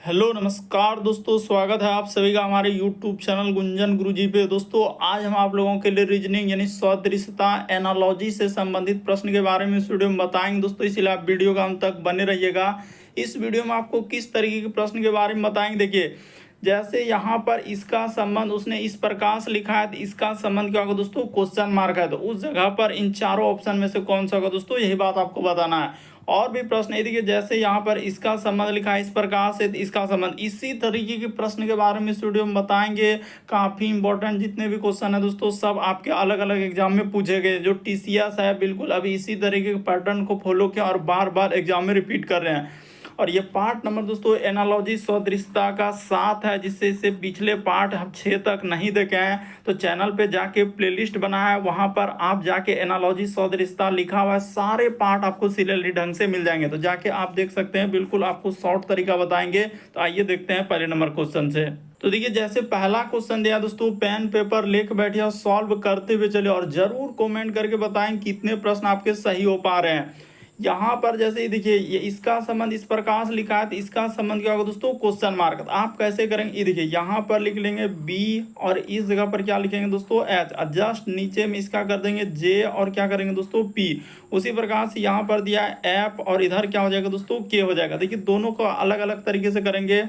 Hello नमस्कार दोस्तों, स्वागत है आप सभी का हमारे यूट्यूब चैनल गुंजन गुरुजी पे। दोस्तों आज हम आप लोगों के लिए रीजनिंग यानी सदृशता एनालॉजी से संबंधित प्रश्न के बारे में इस वीडियो में बताएंगे दोस्तों, इसलिए आप वीडियो का अंत तक बने रहिएगा। इस वीडियो में आपको किस तरीके के प्रश्न के बारे में बताएंगे, देखिए जैसे यहाँ पर इसका संबंध उसने इस प्रकार से लिखा है, तो इसका संबंध क्या होगा दोस्तों, क्वेश्चन मार्क है, तो उस जगह पर इन चारों ऑप्शन में से कौन सा होगा दोस्तों, यही बात आपको बताना है। और भी प्रश्न है, देखिए जैसे यहाँ पर इसका संबंध लिखा है इस प्रकार से, तो इसका संबंध, इसी तरीके के प्रश्न के बारे में इस वीडियो में बताएंगे। काफी इंपॉर्टेंट जितने भी क्वेश्चन है दोस्तों, सब आपके अलग अलग एग्जाम में पूछे गए। जो टीसीएस है बिल्कुल अभी इसी तरीके के पैटर्न को फॉलो किया और बार बार एग्जाम में रिपीट कर रहे हैं। और ये पार्ट नंबर दोस्तों एनालॉजी सदृशता का 7 है, जिससे इससे पिछले पार्ट हम 6 तक नहीं देखे हैं, तो चैनल पे जाके प्लेलिस्ट बना है, वहां पर आप जाके एनालॉजी सदृशता लिखा हुआ है, सारे पार्ट आपको सीरियली ढंग से मिल जाएंगे, तो जाके आप देख सकते हैं। बिल्कुल आपको शॉर्ट तरीका बताएंगे। तो आइए देखते हैं पहले नंबर क्वेश्चन से। तो देखिए जैसे पहला क्वेश्चन दिया दोस्तों, पेन पेपर लेके बैठिए और सॉल्व करते हुए चले, और जरूर कमेंट करके बताएं कितने प्रश्न आपके सही हो पा रहे हैं। यहाँ पर जैसे देखिए ये इसका संबंध इस प्रकार से लिखा है, तो इसका संबंध क्या होगा दोस्तों, क्वेश्चन मार्क। तो आप कैसे करेंगे, ये देखिए यहाँ पर लिख लेंगे बी और इस जगह पर क्या लिखेंगे दोस्तों, एच, जस्ट नीचे में इसका कर देंगे जे और क्या करेंगे दोस्तों, पी। उसी प्रकार से यहाँ पर दिया है एफ और इधर क्या हो जाएगा दोस्तों, के हो जाएगा। देखिए दोनों को अलग अलग तरीके से करेंगे।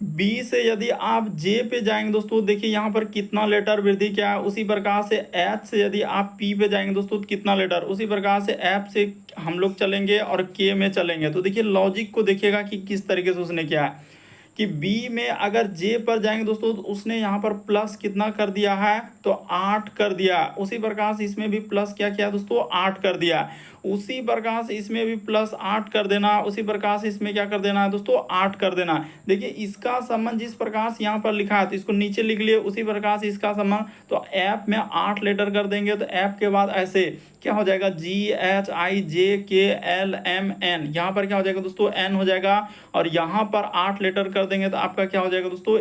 बी से यदि आप जे पे जाएंगे दोस्तों, देखिए यहाँ पर कितना लेटर वृद्धि क्या है। उसी प्रकार से एच से यदि आप पी पे जाएंगे दोस्तों, तो कितना लेटर। उसी प्रकार से एफ से हम लोग चलेंगे और के में चलेंगे। तो देखिए लॉजिक को देखिएगा कि किस तरीके से उसने किया है कि बी में अगर जे पर जाएंगे दोस्तों, तो उसने यहाँ पर प्लस कितना कर दिया है, तो 8 कर दिया। उसी प्रकार से इसमें भी प्लस क्या किया दोस्तों, 8 कर दिया। उसी प्रकार से इसमें भी प्लस 8 कर देना। उसी प्रकार से इसमें क्या कर देना है दोस्तों, 8 कर देना। देखिए इसका संबंध जिस प्रकार से यहाँ पर लिखा है, तो इसको नीचे लिख लिए। उसी प्रकार से इसका संबंध, तो एफ में 8 लेटर कर देंगे, तो एफ के बाद ऐसे क्या हो जाएगा, जी एच आई जे के एल एम एन, यहाँ पर क्या हो जाएगा दोस्तों, एन हो जाएगा। और यहाँ पर 8 लेटर कर देंगे, तो आपका क्या हो जाएगा दोस्तों,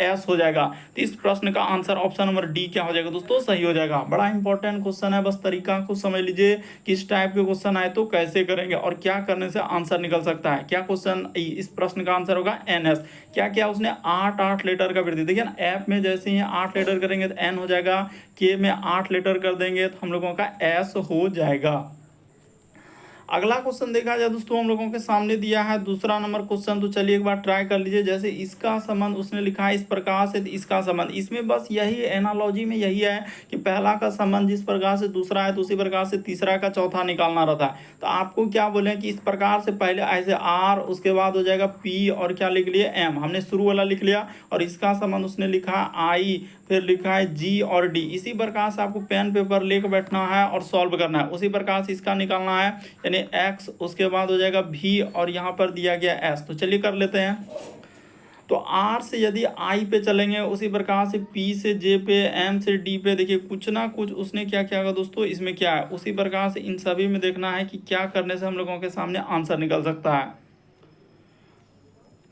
एस हो जाएगा। तो इस प्रश्न का आंसर ऑप्शन नंबर डी क्या हो जाएगा दोस्तों, सही हो जाएगा। बड़ा इंपॉर्टेंट क्वेश्चन है, बस तरीका को समझ लीजिए। किस टाइप के क्वेश्चन आए तो कैसे करेंगे और क्या करने से आंसर निकल सकता है। क्या क्वेश्चन, इस प्रश्न का आंसर होगा एन एस। क्या क्या उसने 8 लेटर का वृद्धि, देखिए ना एफ में जैसे ही 8 लेटर करेंगे तो एन हो जाएगा, के में 8 लेटर कर देंगे तो हम लोगों का एस हो जाएगा। अगला क्वेश्चन देखा जाए दोस्तों, हम लोगों के सामने दिया है दूसरा नंबर क्वेश्चन। तो चलिए एक बार ट्राई कर लीजिए। जैसे इसका संबंध उसने लिखा है इस प्रकार से, इसका संबंध, इसमें बस यही एनालॉजी में यही है कि पहला का संबंध जिस प्रकार से दूसरा है, तो उसी प्रकार से तीसरा का चौथा निकालना रहता है। तो आपको क्या बोले कि इस प्रकार से पहले ऐसे आर, उसके बाद हो जाएगा पी और क्या लिख लिए, एम। हमने शुरू वाला लिख लिया। और इसका संबंध उसने लिखा आई, फिर लिखा है जी और डी। इसी प्रकार से आपको पेन पेपर लेकर बैठना है और सॉल्व करना है। उसी प्रकार से इसका निकालना है, यानी एक्स, उसके बाद हो जाएगा भी और यहाँ पर दिया गया एस। तो चलिए कर लेते हैं। तो आर से यदि आई पे चलेंगे, उसी प्रकार से पी से जे पे, एम से डी पे, देखिए कुछ ना कुछ उसने क्या किया होगा दोस्तों, इसमें क्या है। उसी प्रकार से इन सभी में देखना है कि क्या करने से हम लोगों के सामने आंसर निकल सकता है।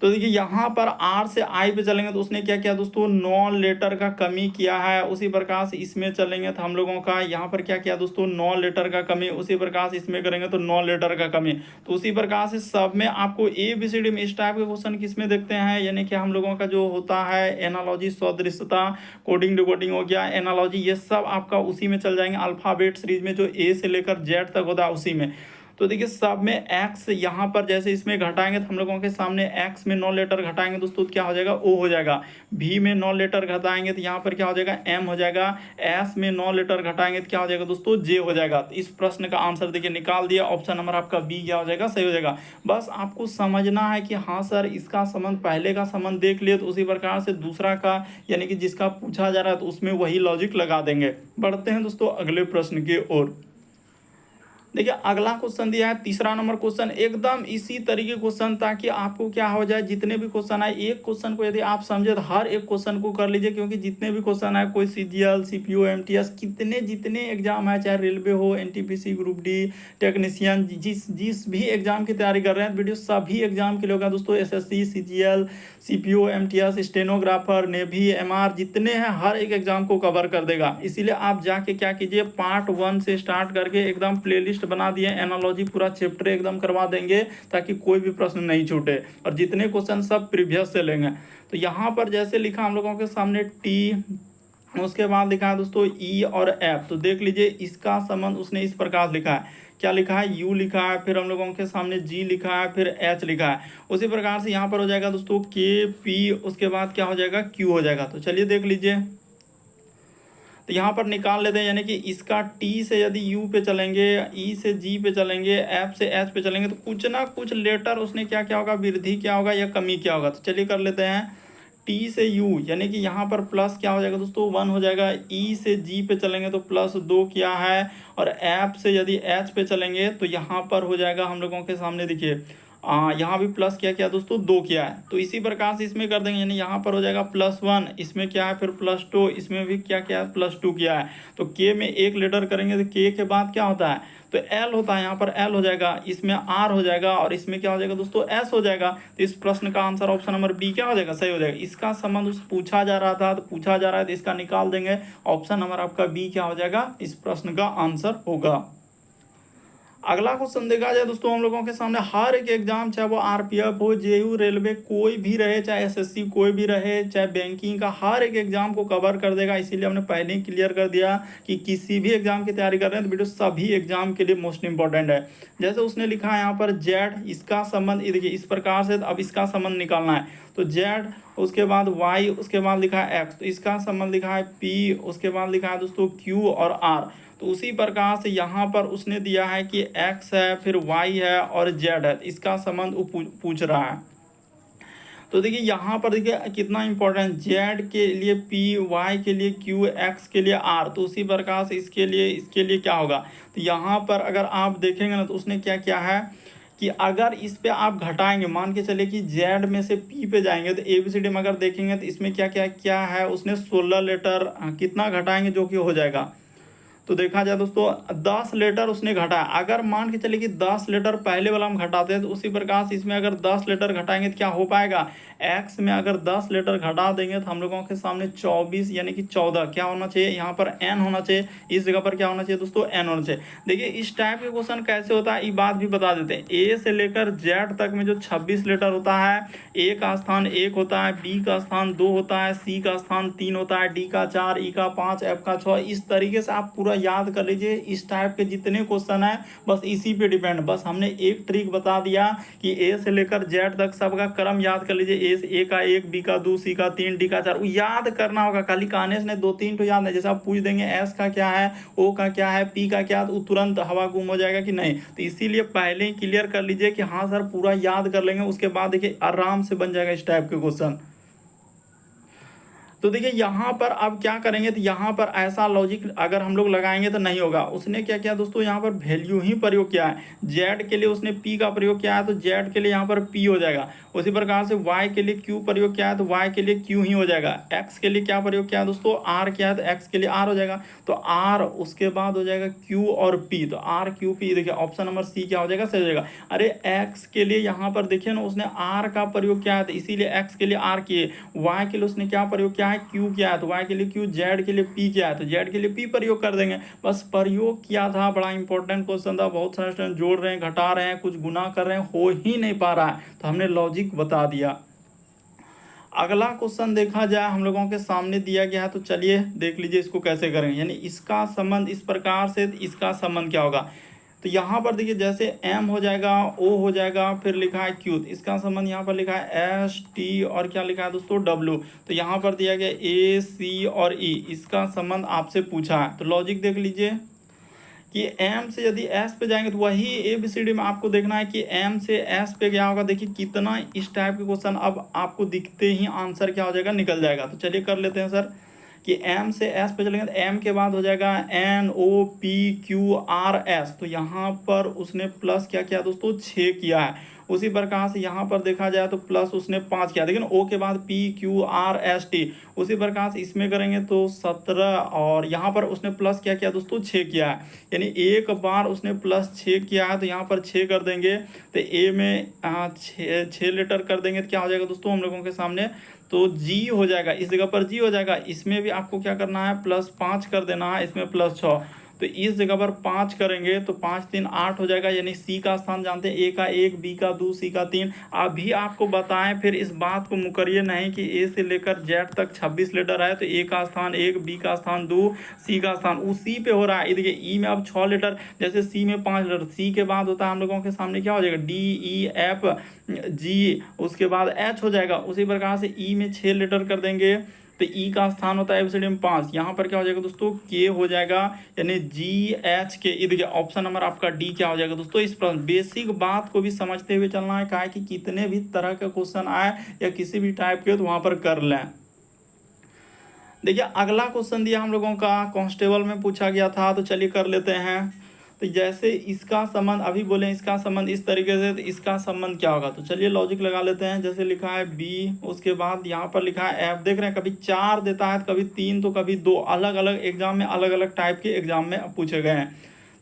तो देखिए यहाँ पर आर से आई पे चलेंगे, तो उसने क्या किया दोस्तों, 9 लेटर का कमी किया है। उसी प्रकार से इसमें चलेंगे तो हम लोगों का यहाँ पर क्या किया दोस्तों, 9 लेटर का कमी। उसी प्रकार से इसमें करेंगे तो 9 लेटर का कमी। तो उसी प्रकार से सब में आपको ए बी सी डी में इस टाइप के क्वेश्चन किसमें देखते हैं, यानी कि हम लोगों का जो होता है एनालॉजी सदृशता, कोडिंग डिकोडिंग हो गया, एनालॉजी, ये सब आपका उसी में चल जाएंगे। अल्फाबेट सीरीज में जो ए से लेकर जेड तक होता है उसी में। तो देखिए सब में एक्स, यहाँ पर जैसे इसमें घटाएंगे तो हम लोगों के सामने एक्स में 9 लेटर घटाएंगे दोस्तों, तो क्या हो जाएगा, ओ हो जाएगा। भी में 9 लेटर घटाएंगे तो यहाँ पर क्या हो जाएगा, एम हो जाएगा। एस में 9 लेटर घटाएंगे तो क्या हो जाएगा दोस्तों, जे हो जाएगा। तो इस प्रश्न का आंसर देखिए निकाल दिया। ऑप्शन नंबर आपका बी क्या हो जाएगा, सही हो जाएगा। बस आपको समझना है कि हाँ सर इसका संबंध, पहले का संबंध देख लिए, तो उसी प्रकार से दूसरा का, यानी कि जिसका पूछा जा रहा है तो उसमें वही लॉजिक लगा देंगे। बढ़ते हैं दोस्तों अगले प्रश्न की ओर। देखिए अगला क्वेश्चन दिया है तीसरा नंबर क्वेश्चन, एकदम इसी तरीके क्वेश्चन, ताकि आपको क्या हो जाए, जितने भी क्वेश्चन आए एक क्वेश्चन को यदि आप समझे तो हर एक क्वेश्चन को कर लीजिए, क्योंकि जितने भी क्वेश्चन आए, कोई सीजीएल सीपीओ एमटीएस, कितने जितने एग्जाम है, चाहे रेलवे हो, एनटीपीसी, ग्रुप डी, टेक्नीशियन, जिस जिस भी एग्जाम की तैयारी कर रहे हैं, वीडियो सभी एग्जाम के लिए होगा दोस्तों। SSC, CGL, CPO MTS, stenographer, navy, MR, जितने हैं हर एक एग्जाम को कवर कर देगा। इसीलिए आप जाके क्या कीजिए, पार्ट 1 से स्टार्ट करके एकदम प्लेलिस्ट लिस्ट बना दिए, एनालॉजी पूरा चैप्टर एकदम करवा देंगे ताकि कोई भी प्रश्न नहीं छूटे, और जितने क्वेश्चन सब प्रीवियस से लेंगे। तो यहाँ पर जैसे लिखा हम लोगों के सामने टी, उसके बाद लिखा है दोस्तों ई और एफ। तो देख लीजिए इसका संबंध उसने इस प्रकार लिखा है, क्या लिखा है, यू लिखा है, फिर हम लोगों के सामने जी लिखा है, फिर एच लिखा है। उसी प्रकार से यहाँ पर हो जाएगा दोस्तों के पी, उसके बाद क्या हो जाएगा, क्यू हो जाएगा। तो चलिए देख लीजिए, तो यहाँ पर निकाल लेते हैं, यानी कि इसका टी से यदि यू पे चलेंगे, ई से जी पे चलेंगे, एफ से एच पे चलेंगे, तो कुछ ना कुछ लेटर उसने क्या क्या होगा, वृद्धि क्या होगा या कमी क्या होगा। तो चलिए कर लेते हैं, टी से यू यानी कि यहाँ पर प्लस क्या हो जाएगा दोस्तों 1 हो जाएगा, ई से जी पे चलेंगे तो +2 क्या है, और एफ से यदि एच पे चलेंगे तो यहाँ पर हो जाएगा हम लोगों के सामने देखिए यहाँ भी प्लस क्या क्या दोस्तों 2 क्या है। तो इसी प्रकार से इसमें कर देंगे, यानी यहाँ पर हो जाएगा +1, इसमें क्या है फिर +2, इसमें भी क्या क्या है +2 क्या है। तो के में एक लेटर करेंगे तो के के बाद क्या होता है, तो एल होता है, यहाँ पर एल हो जाएगा, इसमें आर हो जाएगा, और इसमें क्या हो जाएगा दोस्तों एस हो जाएगा। तो इस प्रश्न का आंसर ऑप्शन नंबर बी क्या हो जाएगा, सही हो जाएगा। इसका संबंध उस पूछा जा रहा था, तो पूछा जा रहा है तो इसका निकाल देंगे, ऑप्शन नंबर आपका बी क्या हो जाएगा, इस प्रश्न का आंसर होगा। अगला क्वेश्चन देखा जाए दोस्तों हम लोगों के सामने, हर एक एग्जाम चाहे वो आरपीएफ हो, जेयू, रेलवे कोई भी रहे, चाहे एसएससी कोई भी रहे, चाहे बैंकिंग का, हर एक एग्जाम को कवर कर देगा। इसीलिए हमने पहले ही क्लियर कर दिया कि किसी भी एग्जाम की तैयारी कर रहे हैं तो वीडियो सभी एग्जाम के लिए मोस्ट इंपॉर्टेंट है। जैसे उसने लिखा है यहाँ पर जेड, इसका संबंध देखिए इस प्रकार से, अब इसका संबंध निकालना है। तो जेड, उसके बाद वाई, उसके बाद लिखा है एक्स, तो इसका संबंध लिखा है पी, उसके बाद लिखा है दोस्तों क्यू और आर। तो उसी प्रकार से यहाँ पर उसने दिया है कि x है, फिर y है और z है, इसका संबंध वो पूछ रहा है। तो देखिए यहाँ पर देखिए कितना इंपॉर्टेंट, z के लिए p, y के लिए q, x के लिए r। तो उसी प्रकार से इसके लिए क्या होगा, तो यहाँ पर अगर आप देखेंगे ना तो उसने क्या किया है कि अगर इस पे आप घटाएंगे, मान के चले कि z में से p पे जाएंगे, तो ABCD में अगर देखेंगे तो इसमें क्या क्या क्या है, उसने 16 लेटर कितना घटाएंगे जो कि हो जाएगा। तो देखा जाए दोस्तों 10 लेटर उसने घटाया। अगर मान के चले कि 10 लेटर पहले वाला हम घटाते हैं, तो उसी प्रकार से इसमें अगर 10 लेटर घटाएंगे तो क्या हो पाएगा, x में अगर 10 लेटर घटा देंगे तो हम लोगों के सामने 24 यानी कि 14 क्या होना चाहिए, यहाँ पर n होना चाहिए, इस जगह पर क्या होना चाहिए दोस्तों n होना चाहिए। देखिए इस टाइप के क्वेश्चन कैसे होता है ये बात भी बता देते हैं। a से लेकर z तक में जो 26 लेटर होता है, a का स्थान 1 होता है, b का स्थान 2 होता है, c का स्थान 3 होता है, d का 4, e का 5, f का 6। इस तरीके से आप पूरा याद कर लीजिए। इस टाइप के जितने क्वेश्चन है बस इसी पे डिपेंड, बस हमने एक ट्रिक बता दिया कि ए से लेकर जेड तक सबका क्रम याद कर लीजिए। ए का 1, बी का 2, सी का 3, डी का 4, वो याद करना होगा। खाली कहने से 2-3 तो याद नहीं, जैसे आप पूछ देंगे एस का क्या है, ओ का क्या है, पी का क्या, तो तुरंत हवा गुम हो जाएगा कि नहीं। तो इसीलिए पहले ही क्लियर कर लीजिए कि हाँ सर पूरा याद कर लेंगे, उसके बाद देखिए आराम से बन जाएगा इस टाइप के क्वेश्चन। तो देखिए यहाँ पर अब क्या करेंगे, तो यहाँ पर ऐसा लॉजिक अगर हम लोग लगाएंगे तो नहीं होगा। उसने क्या किया दोस्तों, यहाँ पर वैल्यू ही प्रयोग किया है। जेड के लिए उसने पी का प्रयोग किया है तो जेड के लिए यहाँ पर पी हो जाएगा। उसी प्रकार से वाई के लिए क्यू प्रयोग किया है तो वाई के लिए क्यू ही हो जाएगा। एक्स के लिए क्या प्रयोग किया है दोस्तों, आर किया है तो एक्स के लिए आर हो जाएगा। तो आर, उसके बाद हो जाएगा क्यू और पी, तो आर क्यू पी। देखिए ऑप्शन नंबर सी क्या हो जाएगा, सही हो जाएगा। अरे एक्स के लिए यहाँ पर देखिए ना उसने आर का प्रयोग किया है तो इसीलिए एक्स के लिए आर किए। वाई के लिए उसने क्या प्रयोग किया है, क्यू किया है तो वाई के लिए क्यू, जेड के लिए पी किया है तो जेड के लिए पी प्रयोग कर देंगे। बस प्रयोग किया था, बड़ा इंपॉर्टेंट क्वेश्चन था। बहुत सारे स्टूडेंट जोड़ रहे हैं, घटा रहे हैं, कुछ गुना कर रहे हैं, हो ही नहीं पा रहा है, तो हमने लॉजिक बता दिया। अगला क्वेश्चन देखा जाए हम लोगों के सामने दिया गया है, तो चलिए देख लीजिए इसको कैसे करेंगे। यानी इसका संबंध इस प्रकार से, इसका संबंध क्या होगा, तो यहाँ पर देखिए जैसे m हो जाएगा, o हो जाएगा, फिर लिखा है q, इसका संबंध यहाँ पर लिखा है s t और क्या लिखा है दोस्तों w। तो यहाँ पर दिया गया a c और e, इसका संबंध आपसे पूछा है। तो लॉजिक देख लीजिए कि m से यदि s पे जाएंगे तो वही ABCD में आपको देखना है कि m से s पे क्या होगा। देखिए कितना इस टाइप के क्वेश्चन अब आपको दिखते ही आंसर क्या हो जाएगा, निकल जाएगा। तो चलिए कर लेते हैं सर कि m से s पे चलेंगे तो m के बाद हो जाएगा n o p q r s। तो यहाँ पर उसने प्लस क्या किया दोस्तों, 6 किया है। उसी प्रकार से यहाँ पर देखा जाए तो प्लस उसने 5 किया, लेकिन o के बाद p q r s t। उसी प्रकार से इसमें करेंगे तो 17, और यहाँ पर उसने प्लस क्या किया दोस्तों, 6 किया है। यानी एक बार उसने प्लस 6 किया है तो यहाँ पर 6 कर देंगे, तो a में 6 लेटर कर देंगे तो क्या हो जाएगा दोस्तों हम लोगों के सामने, तो जी हो जाएगा, इस जगह पर जी हो जाएगा। इसमें भी आपको क्या करना है, +5 कर देना है, इसमें +6। तो इस जगह पर 5 करेंगे तो 5 3 8 हो जाएगा, यानी सी का स्थान जानते हैं, ए का 1, बी का 2, सी का 3। अभी आपको बताएं, फिर इस बात को मुकरिए नहीं कि ए से लेकर जेड तक 26 लेटर है तो ए का स्थान 1, बी का स्थान 2, सी का स्थान उसी पे हो रहा है। देखिए ई में अब 6 लेटर, जैसे सी में 5 लेटर, सी के बाद होता है हम लोगों के सामने क्या हो जाएगा, डी ई एफ जी, उसके बाद एच हो जाएगा। उसी प्रकार से ई में 6 लेटर कर देंगे तो ई का स्थान होता है एबीसीडी में 5, यहाँ पर क्या हो जाएगा दोस्तों, के हो जाएगा, यानी जी एच के। ये देखिए ऑप्शन नंबर आपका डी क्या हो जाएगा दोस्तों। इस प्रश्न बेसिक बात को भी समझते हुए चलना है, कहा है कि कितने भी तरह का क्वेश्चन आए या किसी भी टाइप के तो वहां पर कर लें। देखिए अगला क्वेश्चन दिया हम लोगों का कांस्टेबल में पूछा गया था, तो चलिए कर लेते हैं। तो जैसे इसका संबंध अभी बोले, इसका संबंध इस तरीके से, तो इसका संबंध क्या होगा, तो चलिए लॉजिक लगा लेते हैं। जैसे लिखा है बी, उसके बाद यहाँ पर लिखा है एफ। देख रहे हैं कभी 4 देता है, कभी 3 तो कभी 2, अलग अलग एग्जाम में अलग अलग टाइप के एग्जाम में पूछे गए हैं।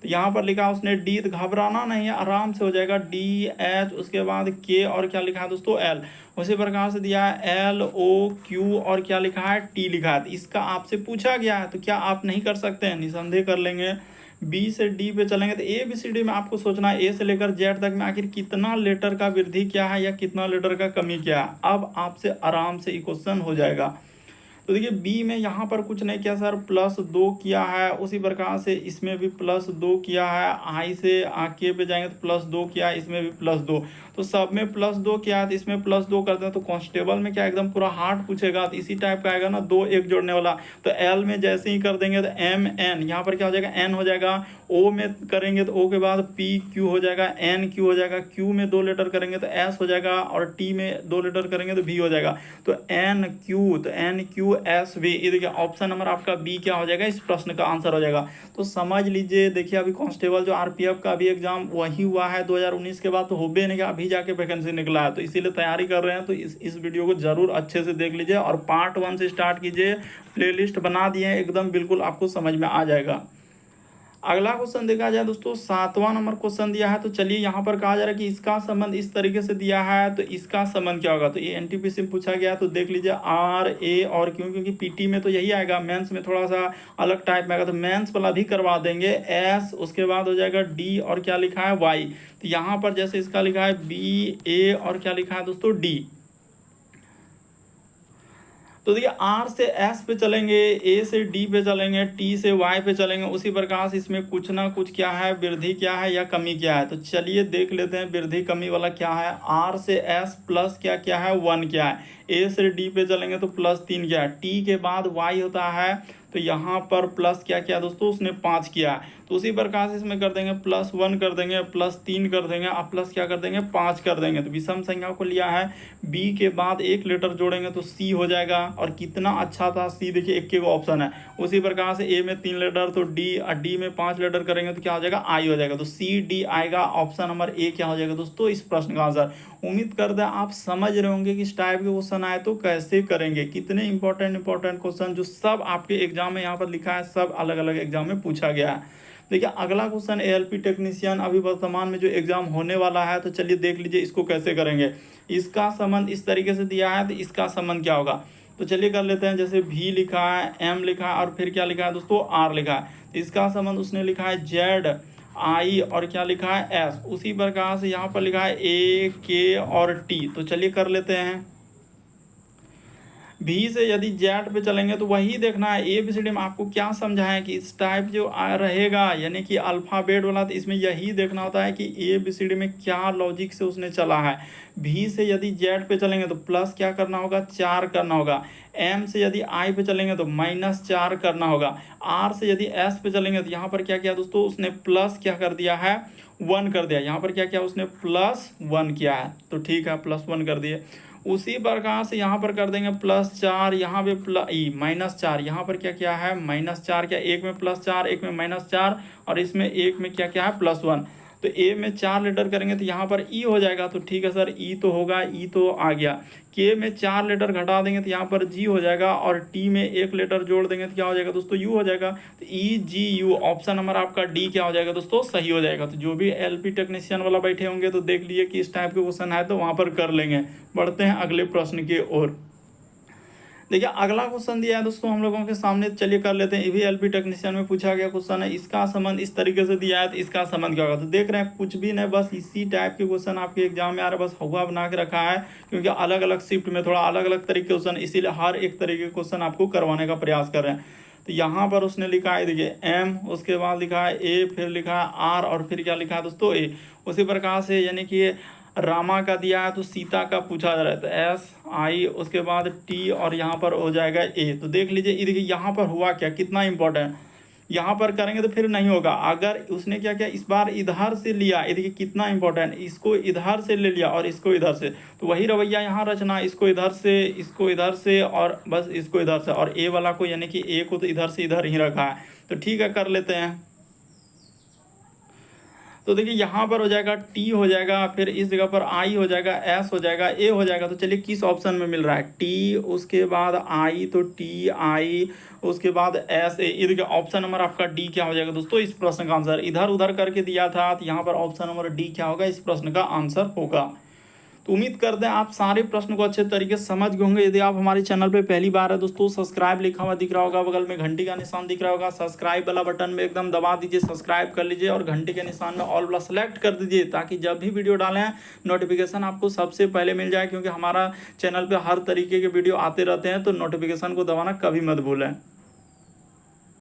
तो यहाँ पर लिखा है उसने डी, तो घबराना नहीं है, आराम से हो जाएगा, डी एच, उसके बाद के और क्या लिखा है दोस्तों, एल। उसी प्रकार से दिया है एल ओ क्यू और क्या लिखा है, टी लिखा है। तो इसका आपसे पूछा गया है, तो क्या आप नहीं कर सकते हैं, निसंदेह कर लेंगे। बी से डी पे चलेंगे तो ए बी सी डी में आपको सोचना है ए से लेकर जेड तक में आखिर कितना लेटर का वृद्धि क्या है या कितना लेटर का कमी क्या है। अब आपसे आराम से ये क्वेश्चन हो जाएगा। तो देखिए बी में यहाँ पर कुछ नहीं किया सर, +2 किया है। उसी प्रकार से इसमें भी +2 किया है। आई से के पे जाएंगे तो +2 किया है, इसमें भी +2, तो सब में +2 किया है, तो इसमें +2 करते हैं। तो कांस्टेबल में क्या एकदम पूरा हार्ड पूछेगा, तो इसी टाइप का आएगा ना, 2 1 जोड़ने वाला। तो एल में जैसे ही कर देंगे तो एम एन, यहाँ पर क्या हो जाएगा, एन हो जाएगा। ओ में करेंगे तो ओ के बाद पी क्यू हो जाएगा, एन क्यू हो जाएगा। क्यू में 2 लेटर करेंगे तो एस हो जाएगा, और टी में 2 लेटर करेंगे तो भी हो जाएगा। तो एन क्यू, तो एन क्यू एस वी। ये देखिए ऑप्शन नंबर आपका बी क्या हो जाएगा, इस प्रश्न का आंसर हो जाएगा। तो समझ लीजिए, देखिए अभी कांस्टेबल जो आरपीएफ का भी एग्जाम वही हुआ है 2019 के बाद, तो हो भी नहीं, अभी जाके वैकेंसी निकला है, तो इसीलिए तैयारी कर रहे हैं। तो इस वीडियो को जरूर अच्छे से देख लीजिए और पार्ट 1 से स्टार्ट कीजिए। प्लेलिस्ट बना दिए हैं एकदम, बिल्कुल आपको समझ में आ जाएगा। अगला क्वेश्चन देखा जाए दोस्तों, 7वां नंबर क्वेश्चन दिया है। तो चलिए यहाँ पर कहा जा रहा है कि इसका संबंध इस तरीके से दिया है, तो इसका संबंध क्या होगा। तो ये एनटीपीसी में पूछा गया है, तो देख लीजिए आर ए और क्यों, क्योंकि पीटी में तो यही आएगा, मेंस में थोड़ा सा अलग टाइप में आएगा, तो मेंस वाला भी करवा देंगे। एस, उसके बाद हो जाएगा डी और क्या लिखा है, वाई। तो यहाँ पर जैसे इसका लिखा है बी ए और क्या लिखा है दोस्तों, डी। तो देखिए आर से एस पे चलेंगे, ए से डी पे चलेंगे, टी से वाई पे चलेंगे। उसी प्रकार से इसमें कुछ ना कुछ क्या है, वृद्धि क्या है या कमी क्या है। तो चलिए देख लेते हैं वृद्धि कमी वाला क्या है। आर से एस प्लस क्या क्या है, 1 क्या है। ए से डी पे चलेंगे तो +3 क्या है। टी के बाद वाई होता है, तो यहाँ पर प्लस क्या किया दोस्तों, उसने 5 किया है। तो उसी प्रकार से इसमें कर देंगे +1 कर देंगे, +3 कर देंगे, अब प्लस क्या कर देंगे, 5 कर देंगे। तो विषम संख्या को लिया है, बी के बाद 1 लेटर जोड़ेंगे तो सी हो जाएगा। और कितना अच्छा था सी, देखिए एक के ऑप्शन है। उसी प्रकार से ए में 3 लेटर तो डी, और डी में 5 लेटर करेंगे तो क्या हो जाएगा, आई हो जाएगा। तो सी डी आएगा, ऑप्शन नंबर ए क्या हो जाएगा दोस्तों, इस प्रश्न का आंसर। उम्मीद करते हैं आप समझ रहे होंगे कि इस टाइप के क्वेश्चन आए तो कैसे करेंगे। कितने इंपॉर्टेंट क्वेश्चन जो सब आपके एग्जाम में यहाँ पर लिखा है, सब अलग अलग एग्जाम में पूछा गया है। देखिए अगला क्वेश्चन एएलपी टेक्नीशियन अभी वर्तमान में जो एग्जाम होने वाला है, तो चलिए देख लीजिए इसको कैसे करेंगे। इसका संबंध इस तरीके से दिया है, तो इसका संबंध क्या होगा। तो चलिए कर लेते हैं। जैसे भी लिखा है, एम लिखा है और फिर क्या लिखा है दोस्तों, आर लिखा है। तो इसका संबंध उसने लिखा है जेड आई और क्या लिखा है, एस। उसी प्रकार से यहाँ पर लिखा है ए के और टी। तो चलिए कर लेते हैं। भी से यदि जेड पे चलेंगे तो वही देखना है। ए बी सी डी में आपको क्या समझाएं कि इस टाइप जो रहेगा, यानी कि अल्फ़ाबेट वाला, तो इसमें यही देखना होता है कि ए बी सी डी में क्या लॉजिक से उसने चला है। भी से यदि जेड पे चलेंगे तो प्लस क्या करना होगा, 4 करना होगा। एम से यदि आई पे चलेंगे तो -4 करना होगा। आर से यदि एस पे चलेंगे तो यहाँ पर क्या किया दोस्तों, उसने प्लस क्या कर दिया है, 1 कर दिया। यहाँ पर क्या किया उसने, +1 किया है। तो ठीक है, +1 कर दिए। उसी प्रकार से यहाँ पर कर देंगे +4, यहाँ पे -4, यहाँ पर क्या क्या है, -4 क्या, एक में +4 एक में -4 और इसमें एक में क्या क्या है, +1। तो ए में 4 लेटर करेंगे तो यहाँ पर ई हो जाएगा। तो ठीक है सर, ई तो होगा, ई तो आ गया। के में 4 लेटर घटा देंगे तो यहाँ पर जी हो जाएगा, और टी में 1 लेटर जोड़ देंगे तो क्या हो जाएगा दोस्तों, यू हो जाएगा। तो ई जी यू, ऑप्शन नंबर आपका डी क्या हो जाएगा दोस्तों, सही हो जाएगा। तो जो भी एलपी टेक्नीशियन वाला बैठे होंगे तो देख लिए कि इस टाइप के क्वेश्चन है तो वहाँ पर कर लेंगे। बढ़ते हैं अगले प्रश्न की ओर। देखिए अगला क्वेश्चन दिया है दोस्तों हम लोगों के सामने, चलिए कर लेते हैं। ईवीएलपी टेक्नीशियन में पूछा गया क्वेश्चन है, इसका संबंध इस तरीके से दिया है तो इसका संबंध क्या होगा। तो देख रहे हैं कुछ भी नहीं, बस इसी टाइप के क्वेश्चन आपके एग्जाम में आ रहा है, बस हुआ बना के रखा है, क्योंकि अलग अलग शिफ्ट में थोड़ा अलग अलग तरीके के क्वेश्चन, इसीलिए हर एक तरीके के क्वेश्चन आपको करवाने का प्रयास कर रहे हैं। तो यहाँ पर उसने लिखा है देखिए एम, उसके बाद लिखा है ए, फिर लिखा है आर, और फिर क्या लिखा है दोस्तों ए। उसी प्रकार से यानी कि रामा का दिया है तो सीता का पूछा जा रहा है, तो एस आई, उसके बाद टी, और यहाँ पर हो जाएगा ए। तो देख लीजिए ये देखिए यहाँ पर हुआ क्या, कितना इंपॉर्टेंट, यहाँ पर करेंगे तो फिर नहीं होगा। अगर उसने क्या किया, इस बार इधर से लिया, ये देखिए कितना इंपॉर्टेंट, इसको इधर से ले लिया और इसको इधर से, तो वही रवैया यहाँ रचना, इसको इधर से, इसको इधर से, और बस इसको इधर से, और ए वाला को यानी कि ए को तो इधर से इधर ही रखा है। तो ठीक है, कर लेते हैं। तो देखिए यहाँ पर हो जाएगा टी हो जाएगा, फिर इस जगह पर आई हो जाएगा, एस हो जाएगा, ए हो जाएगा। तो चलिए किस ऑप्शन में मिल रहा है, टी, उसके बाद आई, तो टी आई, उसके बाद एस, ए। ये देखिए ऑप्शन नंबर आपका डी क्या हो जाएगा दोस्तों इस प्रश्न का आंसर। इधर उधर करके दिया था, तो यहाँ पर ऑप्शन नंबर डी क्या होगा, इस प्रश्न का आंसर होगा। तो उम्मीद करते हैं आप सारे प्रश्न को अच्छे तरीके से समझ गए होंगे। यदि आप हमारे चैनल पे पहली बार है दोस्तों, सब्सक्राइब लिखा हुआ दिख रहा होगा, बगल में घंटी का निशान दिख रहा होगा, सब्सक्राइब वाला बटन में एकदम दबा दीजिए, सब्सक्राइब कर लीजिए, और घंटी के निशान में ऑल वाला सेलेक्ट कर दीजिए, ताकि जब भी वीडियो डालें नोटिफिकेशन आपको सबसे पहले मिल जाए, क्योंकि हमारा चैनल पर हर तरीके के वीडियो आते रहते हैं, तो नोटिफिकेशन को दबाना कभी मत भूलें।